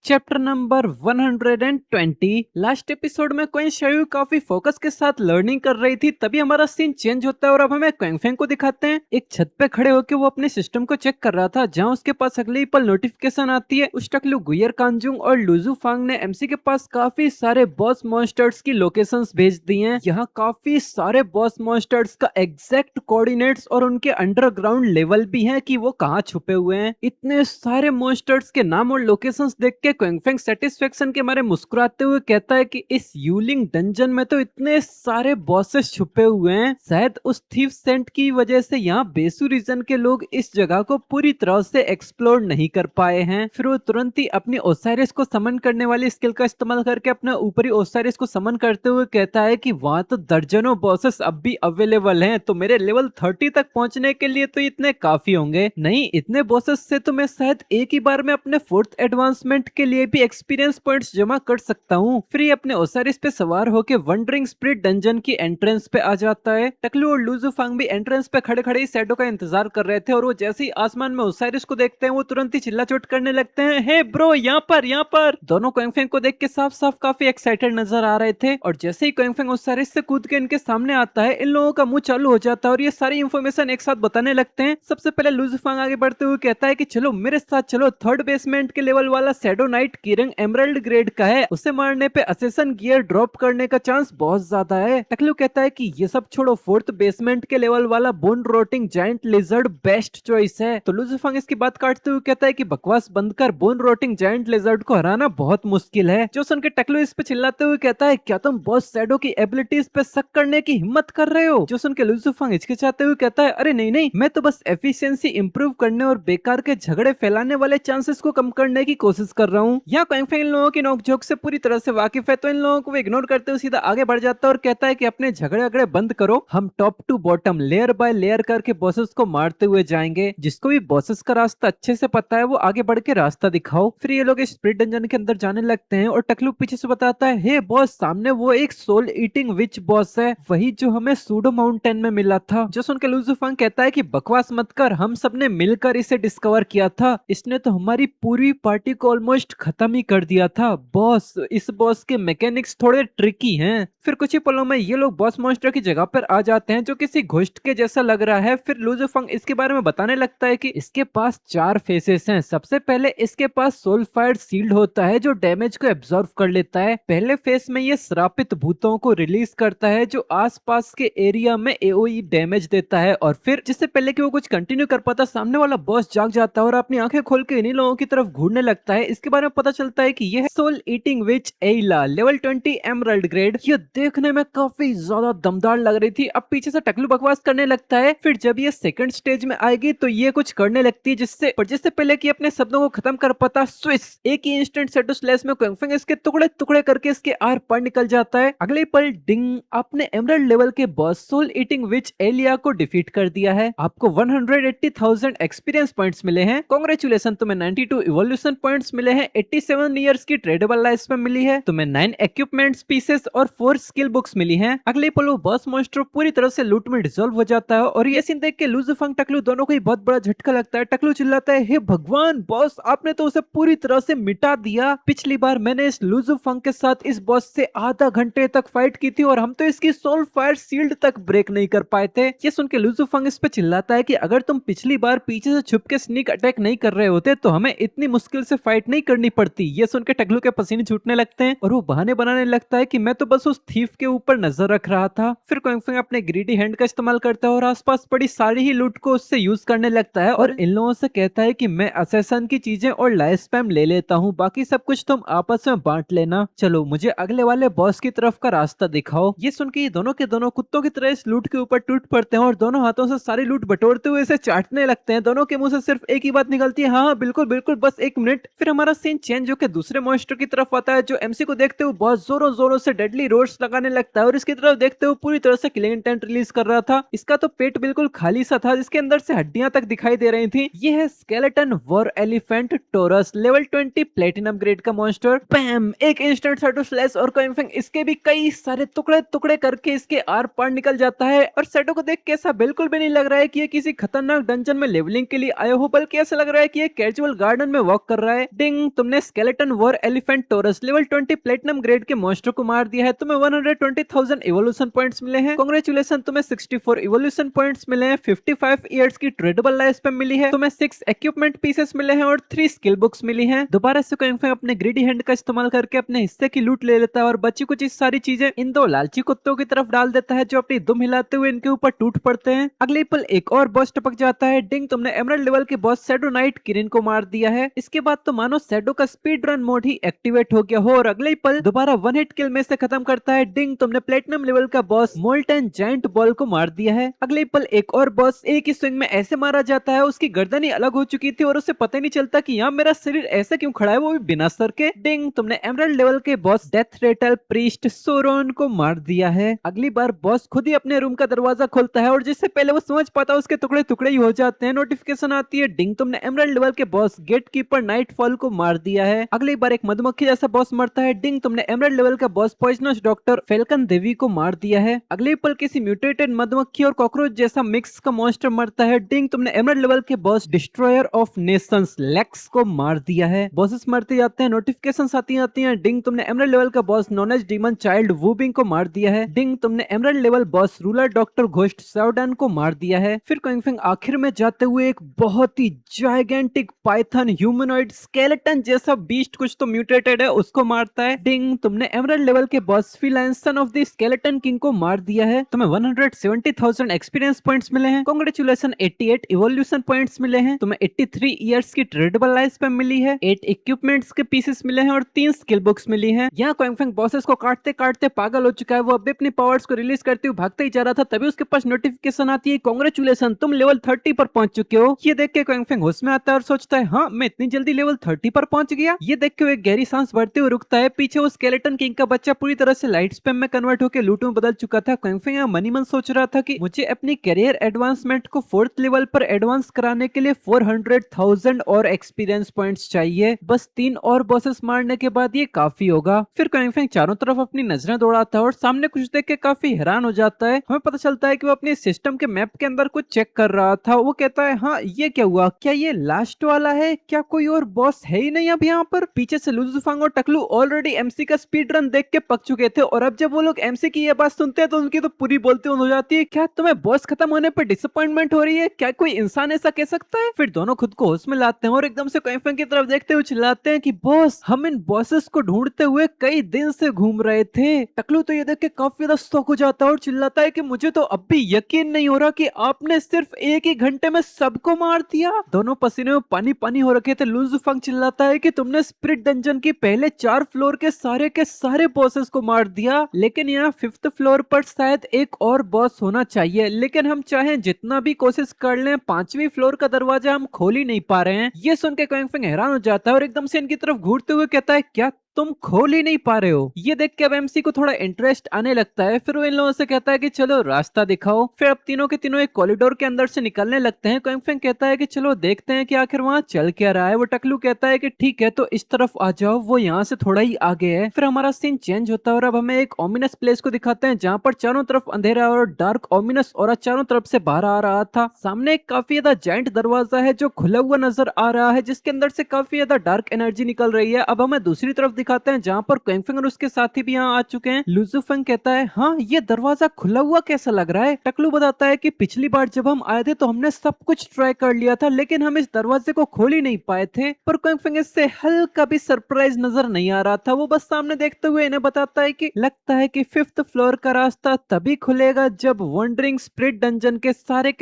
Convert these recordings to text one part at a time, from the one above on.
Chapter number 120। Last episode में queen शायू काफी focus के साथ लर्निंग कर रही थी, तभी हमारा सीन चेंज होता है और अब हमें क्वेंगफेंग को दिखाते हैं। एक छत पे खड़े होकर वो अपने सिस्टम को चेक कर रहा था, जहां उसके पास अगले ही पल नोटिफिकेशन आती है। उस टकलू गुयर कांजुंग और लुजू फांग ने एमसी के पास काफी सारे बॉस मॉन्स्टर्स की लोकेशंस भेज दी हैं। यहाँ काफी सारे बॉस मॉन्स्टर्स का एग्जैक्ट कोऑर्डिनेट्स और उनके अंडरग्राउंड लेवल भी हैं कि वो कहाँ छुपे हुए हैं। इतने सारे मॉन्स्टर्स के नाम और लोकेशंस देख के क्वेंगफेंग सेटिस्फेक्शन के मारे मुस्कुराते हुए कहता है कि इस यूलिंग डंजन में तो इतने सारे बॉसेस छुपे हुए हैं, शायद उस थीफ सेंट की वजह से यहाँ बेसु रीजन के लोग इस जगह को पूरी तरह से एक्सप्लोर नहीं कर पाए हैं। फिर वो तुरंत ही अपनी ओसाइरिस को समन करने वाली स्किल का इस्तेमाल करके अपना ऊपरी ओसाइरिस को समन करते हुए कहता है कि वहां तो दर्जनों बॉसेस अब भी अवेलेबल हैं, तो मेरे लेवल 30 तक पहुंचने के लिए तो इतने काफी होंगे। नहीं, इतने बॉसेस से तो मैं शायद एक ही बार में अपने 4th एडवांसमेंट के लिए भी एक्सपीरियंस पॉइंट्स जमा कर सकता हूँ। फिर ये अपने ओसारिस पे सवार होकर वंडरिंग स्पिरिट डंजन की एंट्रेंस पे आ जाता है। टकलू और लुजू फांग भी एंट्रेंस पे खड़े खड़े शैडो का इंतजार कर रहे थे और वो जैसे ही आसमान में ओसारिस को देखते हैं वो तुरंत ही चिल्ला चोट करने लगते हैं, हे ब्रो यहाँ पर यहाँ पर। दोनों क्वेंगफेंग को देख के साफ साफ काफी एक्साइटेड नजर आ रहे थे और जैसे ही क्वेंगफेंग ओसारिस से कूद के इनके सामने आता है, इन लोगों का मुंह चालू हो जाता है और ये सारी इंफॉर्मेशन एक साथ बताने लगते हैं। सबसे पहले लुजू फांग आगे बढ़ते हुए कहता है कि चलो मेरे साथ चलो, 3rd बेसमेंट के लेवल वाला शैडो नाइट की रंग एमराल्ड ग्रेड का है, उसे मारने पे असेसन गियर ड्रॉप करने का चांस बहुत ज्यादा है। टकलू कहता है कि ये सब छोड़ो, 4th बेसमेंट के लेवल वाला bone rotting giant lizard best choice है। तो लुजूफंग इसकी बात काटते हुए कहता है कि बकवास बंद कर, बोन रोटिंग जायंट लिजर्ड को हराना बहुत मुश्किल है। जो सुन के टकलू इस पे चिल्लाते हुए कहता है, क्या तुम बॉस शैडो की एबिलिटीज पे शक करने की हिम्मत कर रहे हो? जो सुन के लुजूफंग हिचकिचाते हुए कहता है, अरे नहीं नहीं, मैं तो बस एफिशिएंसी इंप्रूव करने और बेकार के झगड़े फैलाने वाले चांसेस को कम करने की कोशिश कर रहा हूँ। यहाँ क्वेंगफेंग इन लोगों की नोकझोंक से पूरी तरह से वाकिफ है, तो इन लोगों को वो इग्नोर करते हुए सीधा आगे बढ़ जाता है और कहता है कि अपने झगड़े अगड़े बंद करो, हम top to bottom layer by layer करके बॉसेस को मारते हुए जाएंगे। जिसको भी बॉसेस का रास्ता अच्छे से पता है वो आगे बढ़ के रास्ता दिखाओ। फिर ये लोग स्पिरिट डंजन के अंदर जाने लगते हैं और टकलू पीछे से बताता है, हे बॉस, सामने वो एक सोल ईटिंग विच बॉस है, वही जो हमें सूडो माउंटेन में मिला था। जो सुन के लुजूफंग कहता है कि बकवास मत कर, हम सबने मिलकर इसे डिस्कवर किया था, इसने तो हमारी पूरी पार्टी को ऑलमोस्ट खत्म ही कर दिया था। बॉस, इस बॉस के मैकेनिक्स थोड़े ट्रिकी हैं। फिर कुछ ही पलों में ये लोग बॉस मॉन्स्टर की जगह पर आ जाते हैं जो किसी घोस्ट के जैसा लग रहा है। फिर लुजूफंग इसके बारे में बताने लगता है कि इसके पास 4 फेसेस हैं। सबसे पहले इसके पास सोल फायर सील्ड होता है जो डैमेज को एब्जॉर्व कर लेता है। पहले फेस में ये श्रापित भूतों को रिलीज करता है जो आसपास के एरिया में एओई डैमेज देता है, और फिर जिससे पहले कि वो कुछ कंटिन्यू कर पाता, सामने वाला बॉस जाग जाता है और अपनी आंखें खोल के इन्हीं लोगों की तरफ घूरने लगता है। इसके बारे में पता चलता है कि यह है सोल ईटिंग विच एइला, लेवल 20 एमराल्ड ग्रेड। ये देखने में काफी ज्यादा दमदार लग रही थी। अब पीछे से टकलू बकवास करने लगता है। फिर जब ये सेकंड स्टेज में आएगी तो ये कुछ करने लगती है जिससे पहले कि अपने शब्दों को खत्म कर पाता, स्विस, एक ही इंस्टेंट सेटो स्लैश में क्वेंगफेंग इसके टुकड़े टुकड़े करके इसके आर पार निकल जाता है। अगले पल डिंग, आपने एमराल्ड लेवल के बॉस सोल ईटिंग विच एलिया को डिफीट कर दिया है। आपको 180,000 एक्सपीरियंस पॉइंट्स मिले हैं। कांग्रेचुलेशन, तुम्हें 92 इवोल्यूशन पॉइंट्स मिले हैं। 87 इयर्स की ट्रेडेबल लाइफ में मिली है। तुम्हें 9 इक्विपमेंट्स पीसेस और 4 स्किल बुक्स मिली हैं। अगले पल वो बॉस मॉन्स्टर पूरी तरह से लूट में डिसॉल्व हो जाता है और ये सीन देख के लुजूफंग टकलू दोनों को ही बहुत बड़ा झटका लगता है। टकलू चिल्लाता है, हे भगवान बॉस, आपने तो उसे पूरी तरह से मिटा दिया। पिछली बार मैंने इस लुजूफंग के साथ इस बॉस से आधा घंटे तक फाइट की थी और हम तो इसकी सोल फायर सील्ड तक ब्रेक नहीं कर पाए थे। ये सुन के लुजूफंग इस पे चिल्लाता है कि अगर तुम पिछली बार पीछे से छुप के स्नीक अटैक नहीं कर रहे होते तो हमें इतनी मुश्किल से फाइट नहीं करनी पड़ती। ये सुन के टकलू के पसीने छूटने लगते हैं और वो बहाने बनाने लगता है कि मैं तो बस उस थीफ के ऊपर नजर रख रहा था। फिर क्वेंगफेंग अपने ग्रीडी हैंड का इस्तेमाल करता है और आसपास पड़ी सारी ही लूट को उससे यूज करने लगता है और इन लोगों से कहता है कि मैं असेसन की चीजें और लाइफ स्पैम ले लेता हूँ, बाकी सब कुछ तुम आपस में बांट लेना। चलो मुझे अगले वाले बॉस की तरफ का रास्ता दिखाओ। ये सुन के ये दोनों के दोनों कुत्तों की तरह इस लूट के ऊपर टूट पड़ते हैं और दोनों हाथों से सारी लूट बटोरते हुए इसे चाटने लगते हैं। दोनों के मुंह से सिर्फ एक ही बात निकलती है, हाँ बिल्कुल बिल्कुल, बस 1 मिनट। फिर हमारा सीन चेंज होकर दूसरे मॉन्स्टर की तरफ आता है जो एमसी को देखते हुए बहुत जोरों जोरों से डेडली रोड्स लगाने लगता है और इसकी तरफ देखते हुए पूरी तरह से किलिंग इंटेंट रिलीज कर रहा था। इसका तो पेट बिल्कुल खाली सा था जिसके अंदर से हड्डियां तक दिखाई दे रही थी। ये है skeleton war elephant taurus, level 20 platinum grade का मॉन्स्टर। पैम, एक इंस्टेंट सेटो स्लैश और क्वेंगफेंग इसके भी कई सारे टुकड़े टुकड़े करके इसके आर पार निकल जाता है और सेटो को देख के ऐसा बिल्कुल भी नहीं लग रहा है कि ये किसी खतरनाक डंजन में लेवलिंग के लिए आया हो, बल्कि ऐसा लग रहा है कि ये कैजुअल गार्डन में वॉक कर रहा है। डिंग, तुमने skeleton war elephant taurus level 20 platinum grade के मॉन्स्टर को मार दिया है। तुम्हें 120,000 इवोल्यूशन पॉइंट्स मिले हैं। कांग्रेचुलेशन, तुम्हें 64 इवोल्यूशन पॉइंट्स मिले हैं। 55 इयर्स की ट्रेडेबल लाइफ स्पैन मिली है। तुम्हें 6 इक्विपमेंट पीसेस मिले हैं और 3 स्किल बुक्स मिली हैं। दोबारा से क्विंग फैंग अपने ग्रीडी हैंड का इस्तेमाल करके अपने हिस्से की लूट ले लेता है और बची कुछ सारी चीजें इन दो लालची कुत्तों की तरफ डाल देता है जो अपनी दुम हिलाते हुए इनके ऊपर टूट पड़ते हैं। अगले पल एक और बॉस टपक जाता है। डिंग, तुमने एमरल्ड लेवल के बॉस शैडो नाइट किरिन को मार दिया है। इसके बाद तो मानो शैडो का स्पीड रन मोड ही एक्टिवेट हो गया हो और अगले पल दोबारा वन हिट किल में से खत्म करता है। डिंग, तुमने प्लेटिनम लेवल का बॉस मोल्टन जायंट बॉल को मार दिया है। अगले पल एक और बॉस एक ही स्विंग में ऐसे मारा जाता है, उसकी गर्दन ही अलग हो चुकी थी और उसे पता नहीं चलता कि यहाँ मेरा शरीर ऐसे क्यों खड़ा है, वो भी बिना सर के। डिंग, तुमने एमरल्ड लेवल के boss death Ratle priest Soron को मार दिया है। अगली बार बॉस खुद ही अपने रूम का दरवाजा खोलता है और जिससे पहले वो समझ पाता उसके टुकड़े टुकड़े ही हो जाते हैं। नोटिफिकेशन आती है, डिंग, तुमने एमरल्ड लेवल के बॉस गेट कीपर नाइटफॉल को मार दिया है। अगली बार एक मधुमक्खी जैसा बॉस मरता है। डिंग, तुमने एमरल्ड लेवल का बॉस पॉइजनस डॉक्टर फेल्कन देवी को मार दिया है। अगले पल किसी म्यूटेटेड मधुमक्खी और कॉकरोच जैसा मिक्स का मॉन्स्टर मरता है। डिंग, तुमने एमरल्ड लेवल के boss destroyer of nations Lex को मार दिया है। बॉसेस मरते जाते हैं, नोटिफिकेशंस आती हैं। डिंग, तुमने एमरल्ड लेवल का boss non age demon child Wubing को मार दिया है। डिंग, तुमने emerald level boss ruler doctor ghost साउडन को मार दिया है। फिर क्विंग फैंग आखिर में जाते हुए एक बहुत ही जायगेंटिक पाइथन ह्यूमनॉइड स्केलेटन जैसा बीस्ट, कुछ तो म्यूटेटेड है, उसको मारता है। डिंग, तुमने एमरल्ड लेवल के boss feline son of the skeleton king को मार दिया है। तुम्हें 170,000 एक्सपीरियंस पॉइंट्स मिले हैं। कांग्रेचुलेशन, 88 इवोल्यूशन पॉइंट्स मिले हैं। तुम्हें 83 इयर्स की ट्रेडेबल लाइफ स्पैन मिली है। 8 इक्विपमेंट्स के पीसेस मिले हैं और 3 स्किल बुक्स मिली हैं। यहाँ क्विंग फैंग बॉसेस को काटते काटते पागल हो चुका है। वो अभी अपनी पावर्स को रिलीज करते हुए भागते ही जा रहा था, तभी उसके पास नोटिफिकेशन आती है, कांग्रेचुलेशन, तुम लेवल 30 पर पहुंच चुके हो। ये देख के क्विंग फैंग होश में आता है और सोचता है, हाँ, मैं इतनी जल्दी लेवल 30 पर पहुंच गया। ये देख के वो एक गहरी सांस भरते हुए रुकता है। पीछे वो स्केलेटन किंग का बच्चा पूरी तरह से लाइट स्पैम में कन्वर्ट होकर लूट में बदल चुका था। क्विंग फैंग यहाँ मनी मन सोच रहा था कि मुझे अपनी करियर एडवांसमेंट को 4th लेवल पर एडवांस कराने के लिए 400,000 और एक्सपीरियंस पॉइंट्स चाहिए। बस 3 और बॉसेस मारने के बाद ये काफी होगा। फिर क्विंग फैंग चारों तरफ अपनी नजरें दौड़ाता है और सामने कुछ देख के काफी हैरान हो जाता है। हमें पता चलता है कि वो अपने सिस्टम के मैप के अंदर कुछ चेक कर रहा था। वो कहता है, हाँ, ये क्या हुआ? क्या ये लास्ट वाला है? क्या कोई और बॉस है ही नहीं अब यहाँ पर? पीछे से लुजुफांग और टकलू ऑलरेडी एमसी का स्पीड रन देख के पक चुके थे और अब जब वो लोग एमसी की ये बात सुनते हैं तो उनकी तो पूरी बोलती हो जाती है। क्या तुम्हें बॉस खत्म होने पर डिसअपॉइंटमेंट हो रही है? क्या कोई इंसान ऐसा कह सकता है? फिर दोनों खुद को होश में लाते हैं और एकदम से क्विंग फैंग की तरफ देखते हुए चिल्लाते हैं कि बॉस, हम इन बॉसेस को ढूंढते हुए कई दिन से घूम रहे थे। टकलू तो ये देख के काफी ज्यादा शॉक हो जाता है और चिल्लाता है कि मुझे तो अब भी यकीन नहीं हो रहा कि आपने सिर्फ एक ही घंटे में सबको मार दिया। दोनों पसीने में पानी पानी हो रखे थे। लुजुफांग चिल्लाता है कि तुमने स्पिरिट डंजन की पहले 4 फ्लोर के सारे बॉसेस को मार दिया, लेकिन यहाँ 5th फ्लोर पर शायद एक और बॉस होना चाहिए, लेकिन हम चाहें जितना भी कोशिश कर लें 5वीं फ्लोर का दरवाजा हम खोल ही नहीं पा रहे हैं। ये सुन के क्विंग फैंग हैरान हो जाता है और एकदम से इनकी तरफ घूरते हुए कहता है, क्या तुम खोल ही नहीं पा रहे हो? ये देख के अब एमसी को थोड़ा इंटरेस्ट आने लगता है। फिर वो इन लोगों से कहता है कि चलो रास्ता दिखाओ। फिर अब तीनों के तीनों एक कॉरिडोर के अंदर से निकलने लगते हैं। क्विंग फैंग कहता है कि चलो देखते हैं कि आखिर वहाँ चल क्या रहा है। वो टकलू कहता है कि ठीक है, तो इस तरफ आ जाओ, वो यहाँ से थोड़ा ही आगे है। फिर हमारा सीन चेंज होता है और अब हमें एक ओमिनस प्लेस को दिखाते हैं जहाँ पर चारों तरफ अंधेरा और डार्क ओमिनस और चारों तरफ से बाहर आ रहा था। सामने एक काफी ज्यादा जायंट दरवाजा है जो खुला हुआ नजर आ रहा है, जिसके अंदर से काफी ज्यादा डार्क एनर्जी निकल रही है। अब हमें दूसरी तरफ दिखाते हैं जहाँ पर क्विंग फैंग और उसके साथी भी यहाँ आ चुके हैं। लुजुफेंग कहता है, हाँ, ये दरवाजा खुला हुआ कैसा लग रहा है? टकलू बताता है कि पिछली बार जब हम आए थे तो हमने सब कुछ ट्राई कर लिया था, लेकिन हम इस दरवाजे को खोल ही नहीं पाए थे। पर क्विंग फैंग इससे हल्का भी सरप्राइज नजर नहीं आ रहा था। वो बस सामने देखते हुए इन्हें बताता है कि लगता है कि 5th फ्लोर का रास्ता तभी खुलेगा जब वंडरिंग स्पिरिट डंजन के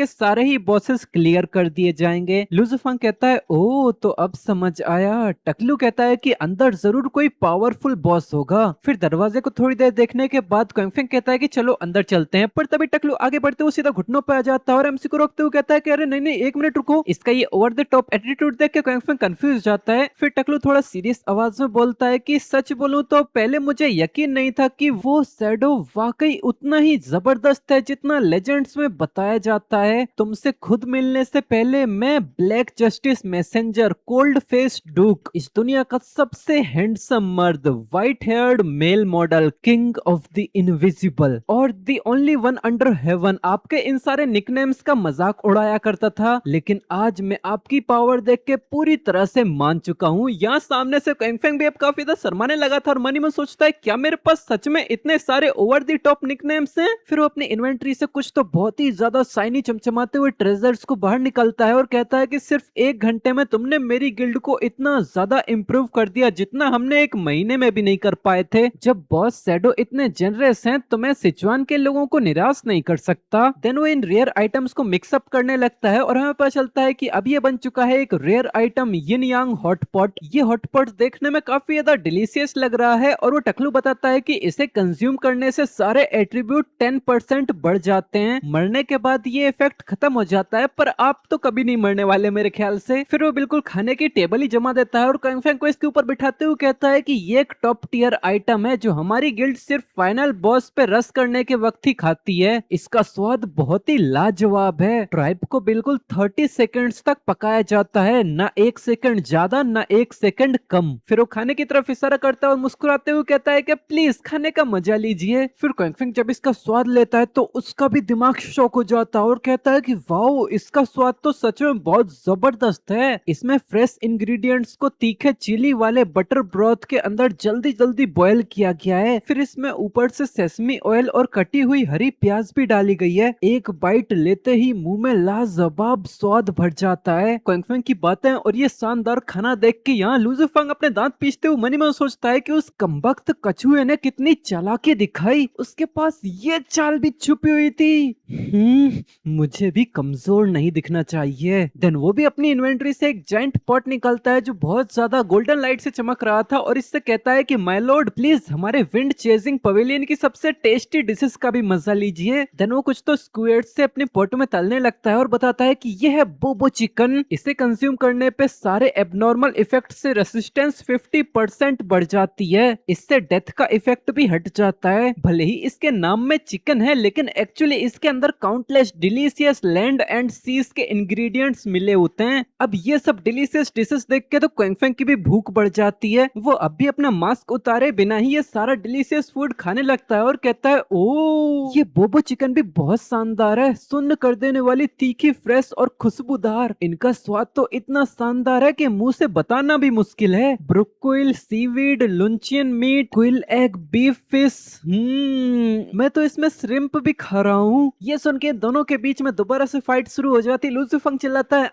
सारे ही बॉसेस क्लियर कर दिए जाएंगे। लुजुफेंग कहता है, ओ, तो अब समझ आया। टकलू कहता है कि अंदर जरूर कोई पावरफुल बॉस होगा। फिर दरवाजे को थोड़ी देर देखने के बाद क्विंग फैंग कहता है कि चलो अंदर चलते हैं, पर तभी टकलू आगे बढ़ते हुए सीधा घुटनों पे आ जाता है और एमसी को रोकते हुए कहता है कि अरे नहीं नहीं, एक मिनट रुको। इसका ये ओवर द टॉप एटीट्यूड देख के क्विंग फैंग कंफ्यूज जाता है। फिर टकलू थोड़ा सीरियस आवाज में बोलता है कि सच बोलूं तो पहले मुझे यकीन नहीं था कि वो शैडो वाकई उतना ही जबरदस्त है जितना लेजेंड्स में बताया जाता है। तुमसे खुद मिलने से पहले मैं black justice messenger cold face Duke, इस दुनिया का सबसे हैंडसम हैंडसम मर्द, white haired male model, king of the invisible और the only one under heaven, आपके इन सारे निकनेम्स का मजाक उड़ाया करता था। लेकिन आज मैं आपकी पावर देख के पूरी तरह से मान चुका हूँ। यहाँ सामने से क्वेंग फेंग भी अब काफी ज्यादा शर्माने लगा था और मन ही मन सोचता है क्या मेरे पास सच में इतने सारे ओवर द टॉप निकनेम्स हैं। फिर वो अपनी इन्वेंटरी से कुछ तो बहुत ही ज्यादा शाइनी चमचमाते हुए ट्रेजर्स को बाहर निकालता है और कहता है कि सिर्फ 1 घंटे में तुमने मेरी गिल्ड को इतना ज्यादा इम्प्रूव कर दिया जितना हमने 1 महीने में भी नहीं कर पाए थे। जब बॉस शैडो इतने जेनरस हैं तो मैं सिचुआन के लोगों को निराश नहीं कर सकता। देन वो इन रेयर आइटम्स को मिक्सअप करने लगता है और हमें पता चलता है कि अब ये बन चुका है एक रेयर आइटम यिन यांग हॉटपॉट। ये हॉटपॉट देखने में काफी ज्यादा डिलीशियस लग रहा है और वो टकलू बताता है कि इसे कंज्यूम करने से सारे एट्रीब्यूट 10% बढ़ जाते हैं। मरने के बाद ये इफेक्ट खत्म हो जाता है, पर आप तो कभी नहीं मरने वाले मेरे ख्याल से। फिर वो बिल्कुल खाने की टेबल ही जमा देता है और क्वेंग फेंग को इसके ऊपर बिठाते हुए कहता है कि ये एक टॉप टियर आइटम है जो हमारी गिल्ड सिर्फ फाइनल बॉस पे रस करने के वक्त ही खाती है। इसका स्वाद बहुत ही लाजवाब है। ट्राइब को बिल्कुल 30 सेकंड्स तक पकाया जाता है, ना 1 सेकंड ज्यादा ना 1 सेकंड कम। फिर वो खाने की तरफ इशारा करता है और मुस्कुराते हुए कहता है कि प्लीज खाने का मजा लीजिए। फिर क्वेंग फेंग जब इसका स्वाद लेता है तो उसका भी दिमाग शॉक हो जाता है और कहता है कि वाओ, इसका स्वाद तो सच में बहुत जबरदस्त है। इसमें फ्रेश इंग्रेडिएंट्स को तीखे चिली वाले बटर ब्रॉथ के अंदर जल्दी जल्दी बॉयल किया गया है। फिर इसमें ऊपर से सेसमी ऑयल और कटी हुई हरी प्याज भी डाली गई है। एक बाइट लेते ही मुंह में लाजवाब स्वाद भर जाता है। क्वेंग फेंग की बातें और ये शानदार खाना देख के यहाँ लुजू फेंग अपने दांत पीसते हुए मनी मन सोचता है कि उस कमबख्त कछुए ने कितनी चालाकी दिखाई, उसके पास ये चाल भी छुपी हुई थी। मुझे भी कमजोर नहीं दिखना चाहिए। देन वो भी अपनी इन्वेंटरी से एक जाइंट पॉट निकालता है जो बहुत ज्यादा गोल्डन लाइट से चमक रहा था और इससे कहता है कि माय लॉर्ड प्लीज हमारे विंड चेजिंग पवेलियन की सबसे टेस्टी डिशेस का भी मजा लीजिए। देन वो कुछ तो स्क्विड्स से अपने पॉट में तलने लगता है और बताता है कि यह है बोबो चिकन। इसे कंज्यूम करने पे सारे एबनॉर्मल इफेक्ट से रेसिस्टेंस 50% बढ़ जाती है। इससे डेथ का इफेक्ट भी हट जाता है। भले ही इसके नाम में चिकन है लेकिन एक्चुअली इसके अंदर countless delicious land and seas के इंग्रेडिएंट्स मिले होते हैं। अब ये सब डिलीशियस डिशेस देख के तो क्वेंग फेंग की भी भूख बढ़ जाती है। वो अब भी अपना मास्क उतारे बिना ही ये सारा डिलीशियस फूड खाने लगता है और कहता है ओ, ये बोबो चिकन भी बहुत शानदार है, सुन्न कर देने वाली, तीखी, फ्रेश और खुशबूदार। इनका स्वाद तो इतना शानदार है कि मुंह से बताना भी मुश्किल है। Broccoli, seaweed, luncheon meat, quail egg, beef, fish, मैं तो इसमें श्रिम्प भी खा रहा हूँ। ये सुन के दोनों के बीच में दोबारा से फाइट शुरू हो जाती। लुजू फेंग चिल्लाता है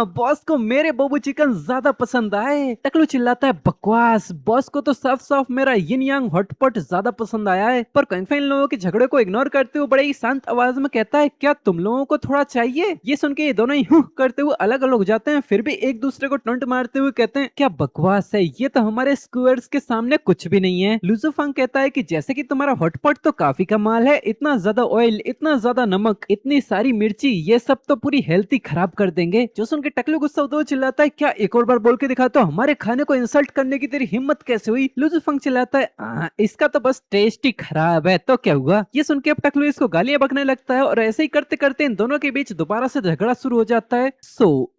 बॉस को मेरे बोबो चिकन ज्यादा पसंद आए। टकलू चिल्लाता है बकवास, बॉस को तो साफ साफ मेरा यिन यांग हॉटपॉट ज्यादा पसंद आया है। पर क्वेंग फेंग लोगों के झगड़े को इग्नोर करते हुए बड़े ही शांत आवाज में कहता है क्या तुम लोगों को थोड़ा चाहिए। ये सुन के ये दोनों ही करते हुए अलग अलग हो जाते हैं, फिर भी एक दूसरे को टोंट मारते हुए कहते हैं क्या बकवास है, ये तो हमारे स्क्वायर्स के सामने कुछ भी नहीं है। लुजू फेंग कहता है कि जैसे कि तुम्हारा हॉटपॉट तो काफी कमाल है, इतना ज्यादा ऑयल, इतना ज्यादा नमक, इतनी सारी मिर्ची, ये सब तो पूरी हेल्थ ही खराब कर देंगे। जो सुन के टकलू गुस्सा होते हुए चिल्लाता है क्या एक और बार बोल के दिखा, तो हमारे खाने को इंसल्ट करने की तेरी हिम्मत कैसे हुई। लुजू फेंग चिल्लाता है इसका तो बस टेस्ट ही खराब है, तो क्या हुआ। ये सुन के अब टकलू इसको गालियां बकने लगता है और ऐसे ही करते करते इन दोनों के बीच दोबारा से झगड़ा शुरू हो जाता है।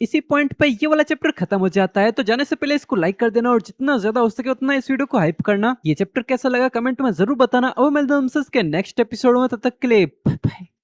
इसी पॉइंट पे ये वाला चैप्टर खत्म हो जाता है। तो जाने से पहले इसको लाइक कर देना और जितना ज्यादा हो सके उतना इस वीडियो को हाइप करना। ये चैप्टर कैसा लगा कमेंट में जरूर बताना और मिलते हैं हमसे इसके नेक्स्ट एपिसोड में, तब तक के लिए बाय बाय।